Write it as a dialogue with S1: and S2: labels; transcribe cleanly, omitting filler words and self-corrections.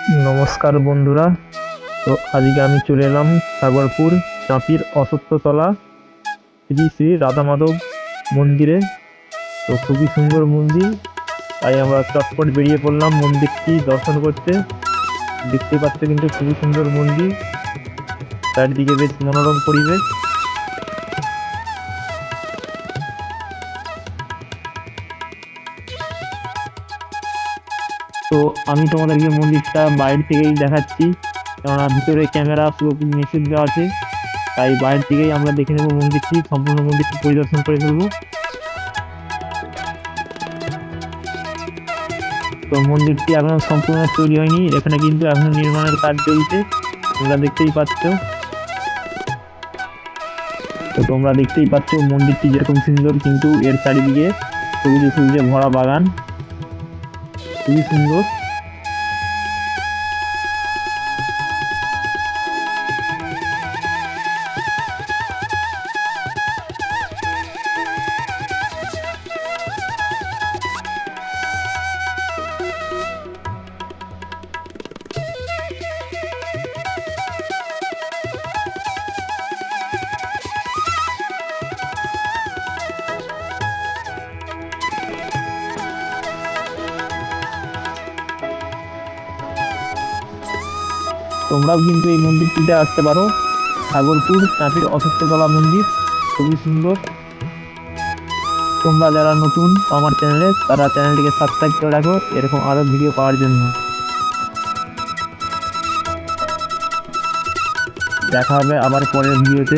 S1: নমস্কার বন্ধুরা। তো আজকে আমি চলে এলাম সাগরপুর চাঁপির অশ্বত্থতলা শ্রী শ্রী রাধা মাধব মন্দিরে। তো খুবই সুন্দর মন্দির, তাই আমরা চটপট বেরিয়ে পড়লাম মন্দিরটি দর্শন করতে। দেখতে পাচ্ছ কিন্তু খুবই সুন্দর মন্দির, চারিদিকে বেশ মনোরম পরিবেশ। তো আমি তোমাদেরকে মন্দিরটা বাইরে থেকেই দেখাচ্ছি, কেননা ভিতরে ক্যামেরা নিষিদ্ধ আছে, তাই বাইরে থেকেই আমরা দেখে নেবো মন্দিরটি, সম্পূর্ণ মন্দিরটি পরিদর্শন করে ফেলবো। তো মন্দিরটি এখনো সম্পূর্ণ তৈরি হয়নি, এখানে কিন্তু এখনো নির্মাণের কাজ চলছে, তোমরা দেখতেই পাচ্ছ। তো তোমরা দেখতেই পাচ্ছ মন্দিরটি যেরকম সুন্দর, কিন্তু এর চারিদিকে সবুজে সবুজে ভরা বাগান, খুবই সুন্দর। তোমরাও কিন্তু এই মন্দিরটিতে আসতে পারো, সাগরপুর চাঁপির অশ্বত্থতলা মন্দির, খুবই সুন্দর। তোমরা যারা নতুন আমার চ্যানেলে, তারা চ্যানেলটিকে সাবস্ক্রাইব করে রাখো এরকম আরো ভিডিও পাওয়ার জন্য। দেখা হবে আবার পরের ভিডিওতে।